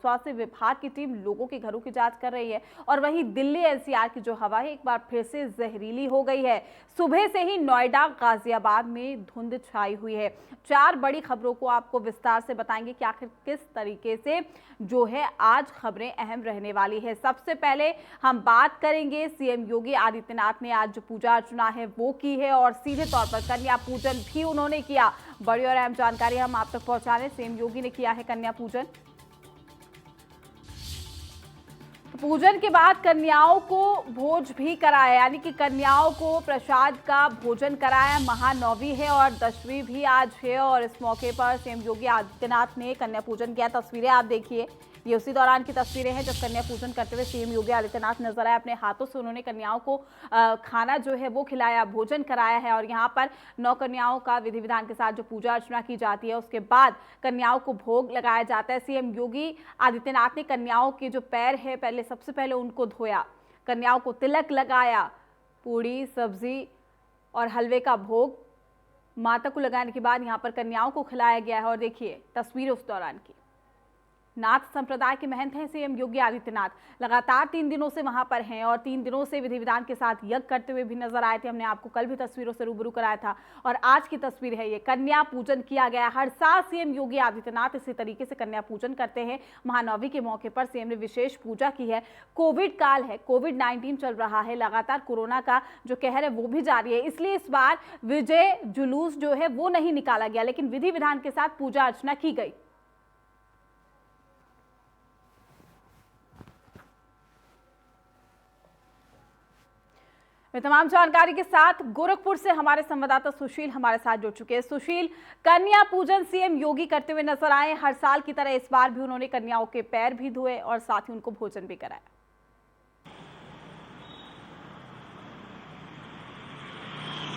स्वास्थ्य विभाग की टीम लोगों के घरों की जांच कर रही है और वहीं दिल्ली एनसीआर की जो हवा है एक बार फिर से जहरीली हो गई है। सुबह से ही नोएडा, गाजियाबाद में धुंध छाई हुई है। 4 बड़ी खबरों को आपको विस्तार से बताएंगे कि आखिर किस तरीके से जो है आज खबरें अहम रहने वाली है। सबसे पहले हम बात करेंगे सीएम योगी आदित्यनाथ ने आज जो पूजा अर्चना है वो की है और सीधे तौर पर कन्या पूजन भी उन्होंने किया। बड़ी और अहम जानकारी हम आप तक पहुंचा रहे हैं। सीएम योगी ने किया है कन्या पूजन। पूजन के बाद कन्याओं को भोज भी कराया, यानी कि कन्याओं को प्रसाद का भोजन कराया। महानवमी है और दशमी भी आज है और इस मौके पर सीएम योगी आदित्यनाथ ने कन्या पूजन किया। तस्वीरें आप देखिए, ये उसी दौरान की तस्वीरें हैं जब कन्या पूजन करते हुए सीएम योगी आदित्यनाथ नजर आए। अपने हाथों से उन्होंने कन्याओं को खाना जो है वो खिलाया, भोजन कराया है और यहाँ पर 9 कन्याओं का विधि विधान के साथ जो पूजा अर्चना की जाती है उसके बाद कन्याओं को भोग लगाया जाता है। सीएम योगी आदित्यनाथ ने कन्याओं के जो पैर है सबसे पहले उनको धोया, कन्याओं को तिलक लगाया, पूड़ी सब्जी और हलवे का भोग माता को लगाने के बाद यहाँ पर कन्याओं को खिलाया गया है। और देखिए तस्वीर उस दौरान की। नाथ संप्रदाय के महंत हैं सीएम योगी आदित्यनाथ, लगातार 3 दिनों से वहां पर हैं और 3 दिनों से विधि विधान के साथ यज्ञ करते हुए भी नजर आए थे। हमने आपको कल भी तस्वीरों से रूबरू कराया था और आज की तस्वीर है ये। कन्या पूजन किया गया। हर साल सीएम योगी आदित्यनाथ इसी तरीके से कन्या पूजन करते हैं। महानवमी के मौके पर सीएम ने विशेष पूजा की है। कोविड काल है, कोविड-19 चल रहा है, लगातार कोरोना का जो कहर है वो भी जारी है, इसलिए इस बार विजय जुलूस जो है वो नहीं निकाला गया, लेकिन विधि विधान के साथ पूजा अर्चना की गई। तमाम जानकारी के साथ गोरखपुर से हमारे संवाददाता सुशील हमारे साथ जुड़ चुके हैं। सुशील, कन्या पूजन सीएम योगी करते हुए नजर आए। हर साल की तरह इस बार भी उन्होंने कन्याओं के पैर भी धोए और साथ ही उनको भोजन भी कराया।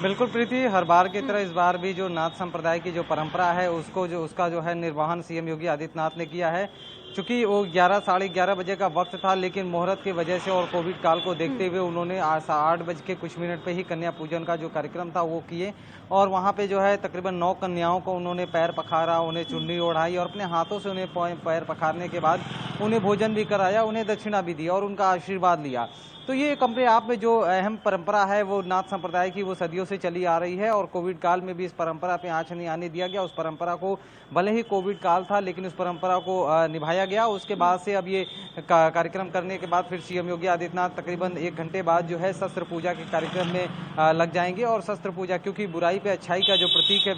बिल्कुल प्रीति, हर बार की तरह इस बार भी जो नाथ संप्रदाय की जो परंपरा है उसका जो है निर्वहन सीएम योगी आदित्यनाथ ने किया है। चूंकि वो 11 साढ़े 11 बजे का वक्त था, लेकिन मुहूर्त की वजह से और कोविड काल को देखते हुए उन्होंने 8 बज के कुछ मिनट पे ही कन्या पूजन का जो कार्यक्रम था वो किए और वहाँ पे जो है तकरीबन 9 कन्याओं को उन्होंने पैर पखारा, उन्हें चुन्नी ओढ़ाई और अपने हाथों से उन्हें पैर पखारने के बाद उन्हें भोजन भी कराया, उन्हें दक्षिणा भी दी और उनका आशीर्वाद लिया। तो ये अपने आप में जो अहम परंपरा है वो नाथ संप्रदाय की वो सदियों से चली आ रही है और कोविड काल में भी इस परंपरा पे आँच नहीं आने दिया गया। उस परंपरा को, भले ही कोविड काल था लेकिन उस परंपरा को निभाया गया। उसके बाद से अब ये कार्यक्रम करने के बाद फिर सीएम योगी आदित्यनाथ तकरीबन 1 घंटे बाद जो है शस्त्र पूजा के कार्यक्रम में लग जाएंगे और शस्त्र पूजा, क्योंकि बुराई पे अच्छाई का जो प्रतीक है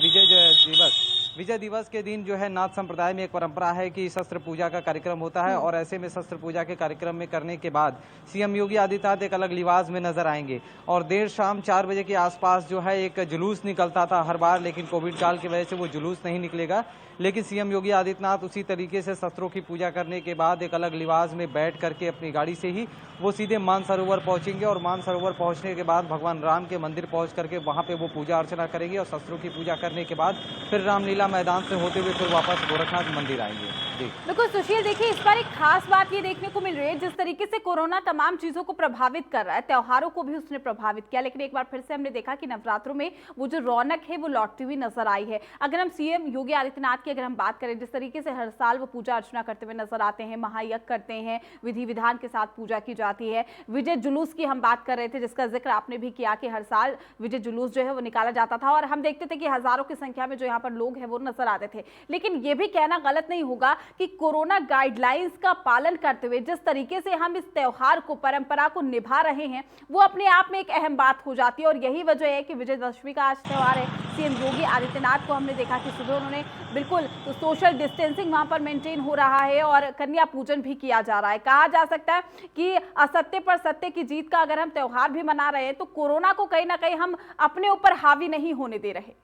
विजय दिवस के दिन जो है नाथ संप्रदाय में एक परंपरा है कि शस्त्र पूजा का कार्यक्रम होता है और ऐसे में शस्त्र पूजा के कार्यक्रम में करने के बाद सीएम योगी आदित्यनाथ एक अलग लिबास में नजर आएंगे और देर शाम 4 बजे के आसपास जो है एक जुलूस निकलता था हर बार, लेकिन कोविड काल की वजह से वो जुलूस नहीं निकलेगा। लेकिन सीएम योगी आदित्यनाथ उसी तरीके से शस्त्रों की पूजा करने के बाद एक अलग लिबास में बैठ करके अपनी गाड़ी से ही वो सीधे मानसरोवर पहुंचेंगे और मानसरोवर पहुंचने के बाद भगवान राम के मंदिर पहुंच करके वहां पे वो पूजा अर्चना करेंगे और शस्त्रों की पूजा करने के बाद फिर रामलीला मैदान से होते हुए फिर वापस गोरखनाथ मंदिर आएंगे। बिल्कुल सुशील, देखिए इस बार एक खास बात ये देखने को मिल रही है, जिस तरीके से कोरोना तमाम चीजों को प्रभावित कर रहा है, त्योहारों को भी उसने प्रभावित किया, लेकिन एक बार फिर से हमने देखा कि नवरात्रों में वो जो रौनक है वो लौटती हुई नजर आई है। अगर हम सीएम योगी आदित्यनाथ की अगर हम बात करें, जिस तरीके से हर साल वो पूजा अर्चना करते हुए नजर आते हैं, महायज्ञ करते हैं, विधि विधान के साथ पूजा की जाती है। विजय जुलूस की हम बात कर रहे थे जिसका जिक्र आपने भी किया कि हर साल विजय जुलूस जो है वो निकाला जाता था और हम देखते थे कि हजारों की संख्या में जो यहाँ पर लोग हैं वो नजर आते थे। लेकिन ये भी कहना गलत नहीं होगा कि कोरोना गाइडलाइंस का पालन करते हुए जिस तरीके से हम इस त्योहार को, परंपरा को निभा रहे हैं, वो अपने आप में एक अहम बात हो जाती है और यही वजह है कि विजयदशमी का आज त्योहार है। सीएम योगी आदित्यनाथ को हमने देखा कि सुबह उन्होंने बिल्कुल सोशल डिस्टेंसिंग वहां पर मेंटेन हो रहा है और कन्या पूजन भी किया जा रहा है। कहा जा सकता है कि असत्य पर सत्य की जीत का अगर हम त्योहार भी मना रहे हैं तो कोरोना को कहीं ना कहीं हम अपने ऊपर हावी नहीं होने दे रहे।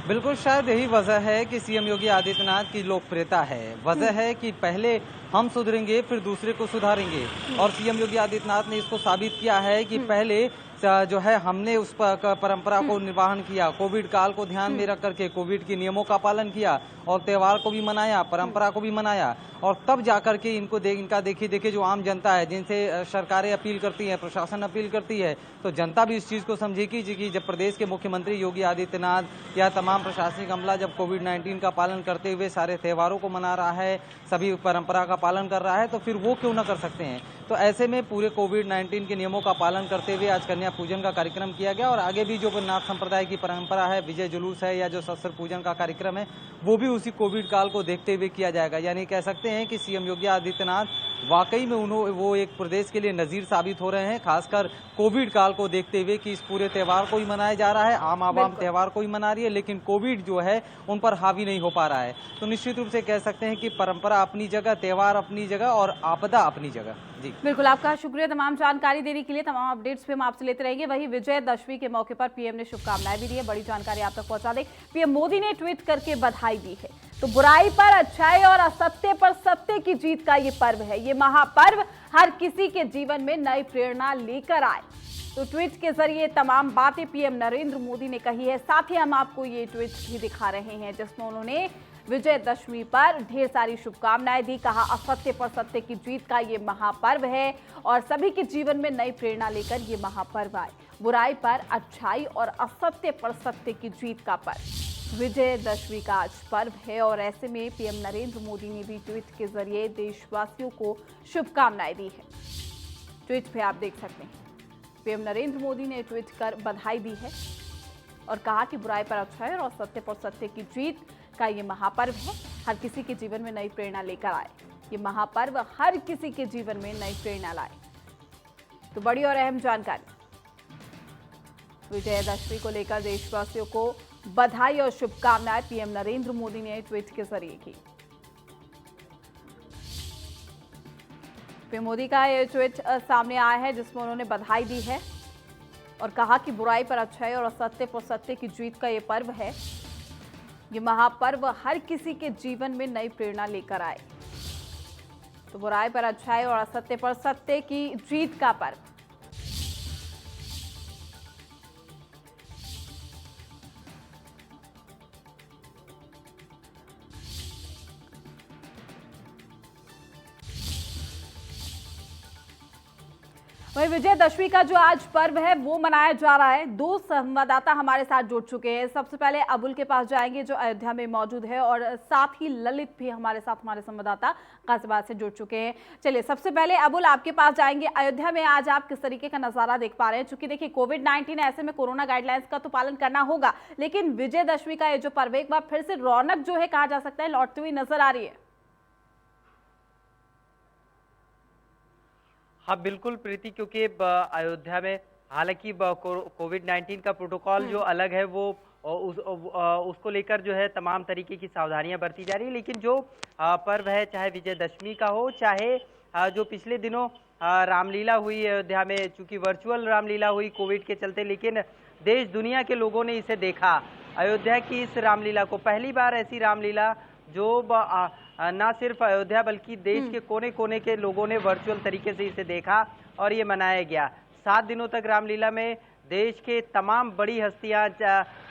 बिल्कुल, शायद यही वजह है कि सीएम योगी आदित्यनाथ की लोकप्रियता है। वजह है कि पहले हम सुधरेंगे फिर दूसरे को सुधारेंगे और सीएम योगी आदित्यनाथ ने इसको साबित किया है कि पहले जो है हमने उस परंपरा को निर्वाहन किया, कोविड काल को ध्यान में रख करके कोविड के नियमों का पालन किया और त्यौहार को भी मनाया, परंपरा को भी मनाया, और तब जाकर के इनका देखिए जो आम जनता है, जिनसे सरकारें अपील करती हैं, प्रशासन अपील करती है, तो जनता भी इस चीज़ को समझेगी कि जब प्रदेश के मुख्यमंत्री योगी आदित्यनाथ या तमाम प्रशासनिक अमला जब कोविड-19 का पालन करते हुए सारे त्योहारों को मना रहा है, सभी परंपरा का पालन कर रहा है, तो फिर वो क्यों ना कर सकते हैं। तो ऐसे में पूरे कोविड-19 के नियमों का पालन करते हुए आज कन्या पूजन का कार्यक्रम किया गया और आगे भी जो नाथ संप्रदाय की परंपरा है, विजय जुलूस है या जो शस्त्र पूजन का कार्यक्रम है, वो भी उसी कोविड काल को देखते हुए किया जाएगा। यानी कह सकते हैं कि सीएम योगी आदित्यनाथ वाकई में वो एक प्रदेश के लिए नजीर साबित हो रहे हैं, खासकर कोविड काल को देखते हुए कि इस पूरे त्यौहार को ही मनाया जा रहा है, आम आवाम त्यौहार को ही मना रही है, लेकिन कोविड जो है उन पर हावी नहीं हो पा रहा है। तो निश्चित रूप से कह सकते हैं कि परंपरा अपनी जगह, त्यौहार अपनी जगह और आपदा अपनी जगह। जी बिल्कुल, आपका शुक्रिया तमाम जानकारी देने के लिए। तमाम अपडेट्स भी हम आपसे लेते रहेंगे। वहीं विजयदशमी के मौके पर पीएम ने शुभकामनाएं भी दी है। बड़ी जानकारी आप तक पहुंचा दें। पीएम मोदी ने ट्वीट करके बधाई दी है। तो बुराई पर अच्छाई और असत्य पर सत्य की जीत का ये पर्व है। ये महापर्व हर किसी के जीवन में नई प्रेरणा लेकर आए। तो ट्वीट के जरिए तमाम बातें पीएम नरेंद्र मोदी ने कही है। साथ ही हम आपको ये ट्वीट भी दिखा रहे हैं जिसमें उन्होंने विजयदशमी पर ढेर सारी शुभकामनाएं दी। कहा असत्य पर सत्य की जीत का ये महापर्व है और सभी के जीवन में नई प्रेरणा लेकर ये महापर्व आए। बुराई पर अच्छाई और असत्य पर सत्य की जीत का पर्व विजयदशमी का आज पर्व है और ऐसे में पीएम नरेंद्र मोदी ने भी ट्वीट के जरिए देशवासियों को शुभकामनाएं दी है। ट्वीट पे आप देख सकते हैं पीएम नरेंद्र मोदी ने ट्वीट कर बधाई दी है और कहा कि बुराई पर अच्छाई और असत्य पर सत्य की जीत का ये महापर्व है, हर किसी के जीवन में नई प्रेरणा लेकर आए। ये महापर्व हर किसी के जीवन में नई प्रेरणा लाए। तो बड़ी और अहम जानकारी विजयदशमी को लेकर देशवासियों को बधाई और शुभकामनाएं पीएम नरेंद्र मोदी ने ट्वीट के जरिए की। पीएम मोदी का ये ट्वीट सामने आया है जिसमें उन्होंने बधाई दी है और कहा कि बुराई पर अच्छाई और असत्य पर सत्य की जीत का ये पर्व है। ये महापर्व हर किसी के जीवन में नई प्रेरणा लेकर आए। तो बुराई पर अच्छाई और असत्य पर सत्य की जीत का पर्व। वही विजयदशमी का जो आज पर्व है वो मनाया जा रहा है। दो संवाददाता हमारे साथ जुड़ चुके हैं। सबसे पहले अबुल के पास जाएंगे जो अयोध्या में मौजूद है और साथ ही ललित भी हमारे साथ हमारे संवाददाता गाजियाबाद से जुड़ चुके हैं। चलिए सबसे पहले अबुल आपके पास जाएंगे। अयोध्या में आज आप किस तरीके का नजारा देख पा रहे हैं? चूंकि देखिए कोविड-19 ऐसे में कोरोना गाइडलाइंस का तो पालन करना होगा, लेकिन विजयदशमी का ये जो पर्व एक बार फिर से रौनक जो है कहा जा सकता है लौटती हुई नजर आ रही है। हाँ बिल्कुल प्रीति, क्योंकि अयोध्या में हालांकि कोविड-19 का प्रोटोकॉल जो अलग है वो उसको लेकर जो है तमाम तरीके की सावधानियां बरती जा रही है, लेकिन जो पर्व है चाहे विजयदशमी का हो चाहे जो पिछले दिनों रामलीला हुई अयोध्या में, चूंकि वर्चुअल रामलीला हुई कोविड के चलते, लेकिन देश दुनिया के लोगों ने इसे देखा। अयोध्या की इस रामलीला को पहली बार ऐसी रामलीला जो ना सिर्फ अयोध्या बल्कि देश के कोने कोने के लोगों ने वर्चुअल तरीके से इसे देखा और ये मनाया गया। 7 दिनों तक रामलीला में देश के तमाम बड़ी हस्तियां,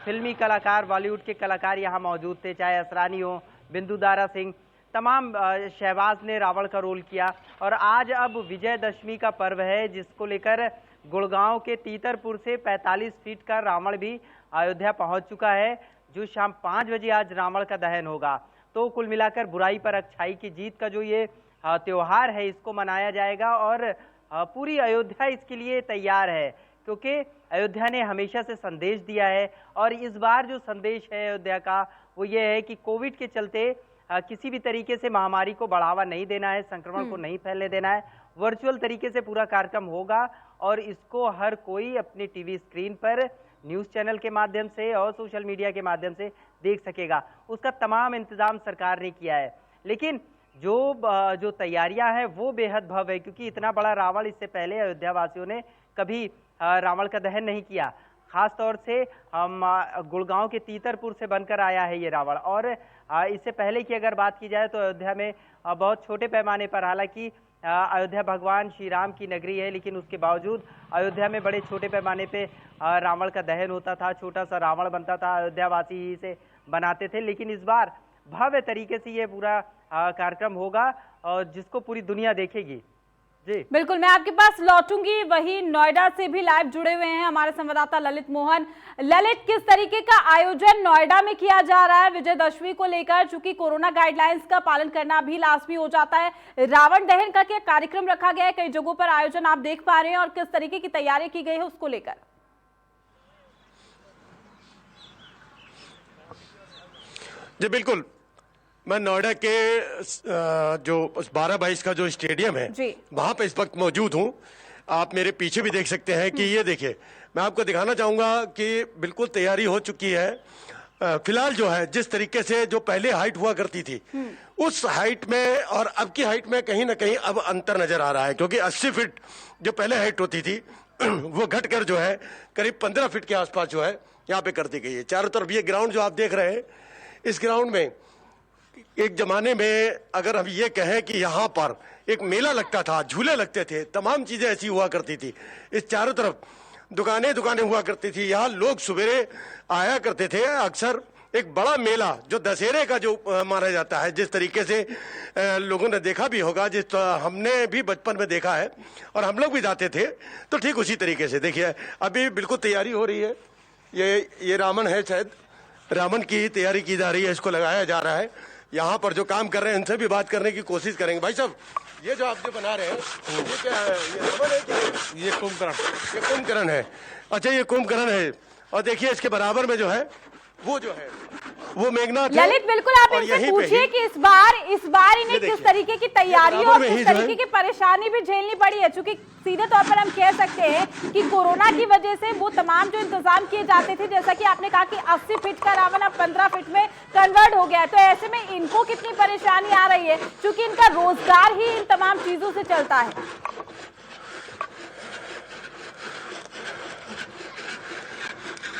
फिल्मी कलाकार, बॉलीवुड के कलाकार यहाँ मौजूद थे, चाहे असरानी हो, बिंदु दारा सिंह, तमाम शहबाज ने रावण का रोल किया। और आज अब विजयदशमी का पर्व है जिसको लेकर गुड़गांव के तीतरपुर से 45 फीट का रावण भी अयोध्या पहुंच चुका है, जो शाम 5 बजे आज रावण का दहन होगा। तो कुल मिलाकर बुराई पर अच्छाई की जीत का जो ये त्योहार है इसको मनाया जाएगा और पूरी अयोध्या इसके लिए तैयार है, क्योंकि अयोध्या ने हमेशा से संदेश दिया है और इस बार जो संदेश है अयोध्या का वो ये है कि कोविड के चलते किसी भी तरीके से महामारी को बढ़ावा नहीं देना है, संक्रमण को नहीं फैलने देना है। वर्चुअल तरीके से पूरा कार्यक्रम होगा और इसको हर कोई अपने टीवी स्क्रीन पर, न्यूज़ चैनल के माध्यम से और सोशल मीडिया के माध्यम से देख सकेगा। उसका तमाम इंतजाम सरकार ने किया है, लेकिन जो तैयारियां हैं वो बेहद भव्य है, क्योंकि इतना बड़ा रावण इससे पहले अयोध्या वासियों ने कभी रावण का दहन नहीं किया। खास तौर से गुड़गांव के तीतरपुर से बनकर आया है ये रावण। और इससे पहले की अगर बात की जाए तो अयोध्या में बहुत छोटे पैमाने पर, हालांकि अयोध्या भगवान श्री राम की नगरी है, लेकिन उसके बावजूद अयोध्या में बड़े छोटे पैमाने पे रावण का दहन होता था, छोटा सा रावण बनता था, अयोध्या वासी ही इसे बनाते थे। लेकिन इस बार भव्य तरीके से ये पूरा कार्यक्रम होगा और जिसको पूरी दुनिया देखेगी। जी बिल्कुल, मैं आपके पास लौटूंगी। वही नोएडा से भी लाइव जुड़े हुए हैं हमारे संवाददाता ललित मोहन। ललित, किस तरीके का आयोजन नोएडा में किया जा रहा है विजयदशमी को लेकर? चूंकि कोरोना गाइडलाइंस का पालन करना भी लाजमी हो जाता है, रावण दहन का क्या कार्यक्रम रखा गया है? कई जगहों पर आयोजन आप देख पा रहे हैं और किस तरीके की तैयारी की गई है उसको लेकर? जी बिल्कुल, मैं नोएडा के जो 12/22 का जो स्टेडियम है वहां पे इस वक्त मौजूद हूं। आप मेरे पीछे भी देख सकते हैं कि ये देखिए, मैं आपको दिखाना चाहूंगा कि बिल्कुल तैयारी हो चुकी है। फिलहाल जो है जिस तरीके से जो पहले हाइट हुआ करती थी उस हाइट में और अब की हाइट में कहीं ना कहीं अब अंतर नजर आ रहा है, क्योंकि 80 फीट जो पहले हाइट होती थी वो घटकर जो है करीब 15 फीट के आसपास जो है यहाँ पे कर दी गई है। चारों तरफ ये ग्राउंड जो आप देख रहे हैं, इस ग्राउंड में एक जमाने में अगर हम ये कहें कि यहाँ पर एक मेला लगता था, झूले लगते थे, तमाम चीजें ऐसी हुआ करती थी। इस चारों तरफ दुकानें हुआ करती थी। यहाँ लोग सवेरे आया करते थे। अक्सर एक बड़ा मेला जो दशहरे का जो माना जाता है, जिस तरीके से लोगों ने देखा भी होगा, जिस हमने भी बचपन में देखा है और हम लोग भी जाते थे, तो ठीक उसी तरीके से देखिए अभी बिल्कुल तैयारी हो रही है। ये रावण है, शायद रावण की तैयारी की जा रही है, इसको लगाया जा रहा है। यहाँ पर जो काम कर रहे हैं उनसे भी बात करने की कोशिश करेंगे। भाई साहब, ये जो आप जो बना रहे हैं ये क्या है? ये रावण है क्या? ये कुंभकर्ण है। अच्छा, ये कुंभकर्ण है। और देखिए इसके बराबर में जो है वो मेघनाथ है। ललित, बिल्कुल आप इनसे पूछिए कि इस बार इन्हें किस तरीके की तैयारी और किस तरीके की परेशानी भी झेलनी पड़ी है। चूंकि सीधे तौर पर हम कह सकते हैं कि कोरोना की वजह से वो तमाम जो इंतजाम किए जाते थे, जैसा कि आपने कहा कि 80 फीट का रावण अब 15 फीट में कन्वर्ट हो गया है, तो ऐसे में इनको कितनी परेशानी आ रही है, क्योंकि इनका रोजगार ही इन तमाम चीजों से चलता है।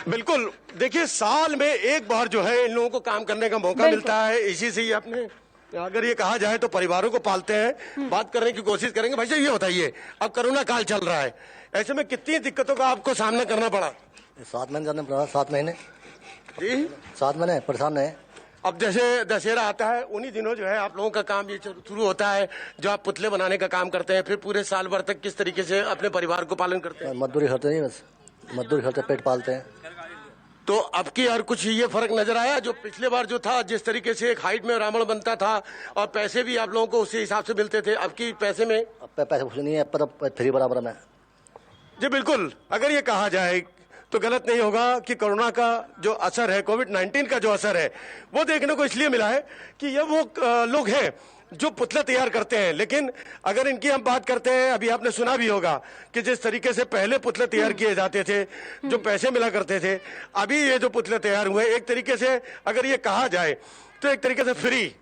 बिल्कुल, देखिए साल में एक बार जो है इन लोगों को काम करने का मौका मिलता है। इसी से ही अपने अगर ये कहा जाए तो परिवारों को पालते हैं। बात करने की कोशिश करेंगे। भाई साहब, ये बताइए, अब कोरोना काल चल रहा है, ऐसे में कितनी दिक्कतों का आपको सामना करना पड़ा? 7 महीने करना पड़ा। 7 महीने जी 7 महीने परेशान है। अब जैसे दशहरा आता है, उन्हीं दिनों जो है आप लोगों का काम ये शुरू होता है, जो आप पुतले बनाने का काम करते हैं, फिर पूरे साल भर तक किस तरीके से अपने परिवार को पालन करते हैं? मजदूरी करते हैं, बस मजदूरी करते पेट पालते हैं। तो अब की और कुछ ये फर्क नजर आया? जो पिछले बार जो था, जिस तरीके से एक हाइट में रावण बनता था और पैसे भी आप लोगों को उसी हिसाब से मिलते थे, अब की पैसे में? अब पैसे कुछ नहीं है, अब तो फ्री बराबर में। जी बिल्कुल, अगर ये कहा जाए तो गलत नहीं होगा कि कोरोना का जो असर है, कोविड-19 का जो असर है, वो देखने को इसलिए मिला है कि ये वो लोग हैं जो पुतले तैयार करते हैं। लेकिन अगर इनकी हम बात करते हैं, अभी आपने सुना भी होगा कि जिस तरीके से पहले पुतले तैयार किए जाते थे, जो पैसे मिला करते थे, अभी ये जो पुतले तैयार हुए, एक तरीके से अगर ये कहा जाए तो एक तरीके से फ्री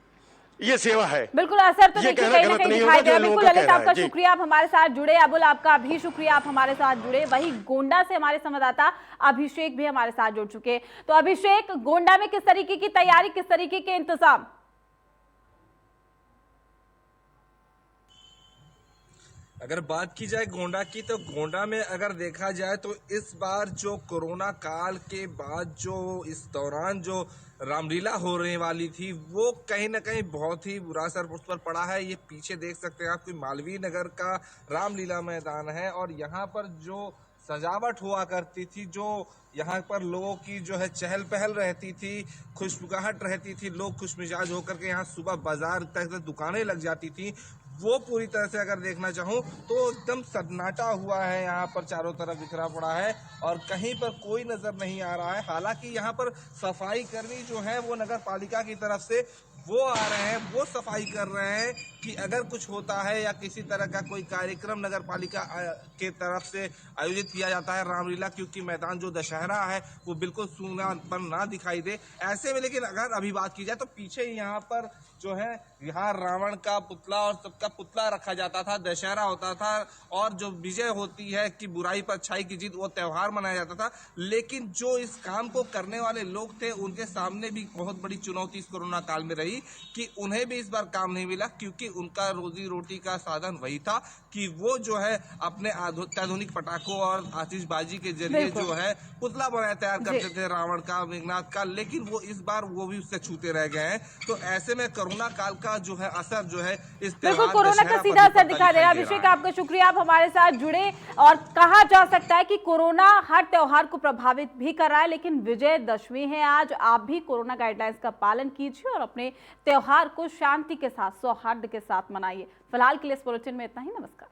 ये सेवा है। बिल्कुल, असर तो देखिए कहीं ना कहीं दिखाई दे रहा है। बिल्कुल ललित, आपका शुक्रिया, आप हमारे साथ जुड़े। अबुल, आपका भी शुक्रिया, आप हमारे साथ जुड़े। वही गोंडा से हमारे संवाददाता अभिषेक भी हमारे साथ जुड़ चुके। तो अभिषेक, गोंडा में किस तरीके की तैयारी, किस तरीके के इंतजाम? अगर बात की जाए गोंडा की, तो गोंडा में अगर देखा जाए तो इस बार जो कोरोना काल के बाद जो इस दौरान जो रामलीला होने वाली थी, वो कहीं ना कहीं बहुत ही बुरा असर उस पर पड़ा है। ये पीछे देख सकते हैं आप, कोई मालवीय नगर का रामलीला मैदान है और यहाँ पर जो सजावट हुआ करती थी, जो यहाँ पर लोगों की जो है चहल पहल रहती थी, खुशबुगाहट रहती थी, लोग खुशमिजाज होकर के यहाँ सुबह बाजार तक दुकानें लग जाती थी, वो पूरी तरह से अगर देखना चाहूँ तो एकदम सन्नाटा हुआ है। यहाँ पर चारों तरफ बिखरा पड़ा है और कहीं पर कोई नजर नहीं आ रहा है। हालांकि यहाँ पर सफाई कर्मी जो है वो नगर पालिका की तरफ से वो आ रहे हैं, वो सफाई कर रहे हैं कि अगर कुछ होता है या किसी तरह का कोई कार्यक्रम नगर पालिका के तरफ से आयोजित किया जाता है रामलीला, क्योंकि मैदान जो दशहरा है वो बिल्कुल सूनापन ना दिखाई दे ऐसे में। लेकिन अगर अभी बात की जाए तो पीछे यहाँ पर जो है यहाँ रावण का पुतला और सबका का पुतला रखा जाता था, दशहरा होता था और जो विजय होती है कि बुराई पर अच्छाई की जीत, वो त्योहार मनाया जाता था। लेकिन जो इस काम को करने वाले लोग थे उनके सामने भी बहुत बड़ी चुनौती इस कोरोना काल में रही कि उन्हें भी इस बार काम नहीं मिला, क्योंकि उनका रोजी रोटी का साधन वही था कि वो जो है अपने अत्याधुनिक पटाखों और आतिशबाजी के जरिए जो है पुतला बनाया तैयार करते थे रावण का, मेघनाथ का, लेकिन वो इस बार वो भी उससे छूते रह गए हैं। तो ऐसे में कोरोना काल का जो है असर जो है इस बिल्कुल कोरोना का सीधा असर दिखा दे रहा है। अभिषेक, आपका शुक्रिया, आप हमारे साथ जुड़े। और कहा जा सकता है कि कोरोना हर त्योहार को प्रभावित भी कर रहा है, लेकिन विजयदशमी है आज। आप भी कोरोना गाइडलाइंस का पालन कीजिए और अपने त्योहार को शांति के साथ, सौहार्द के साथ मनाइए। फिलहाल के लिए इस बुलेटिन में इतना ही। नमस्कार।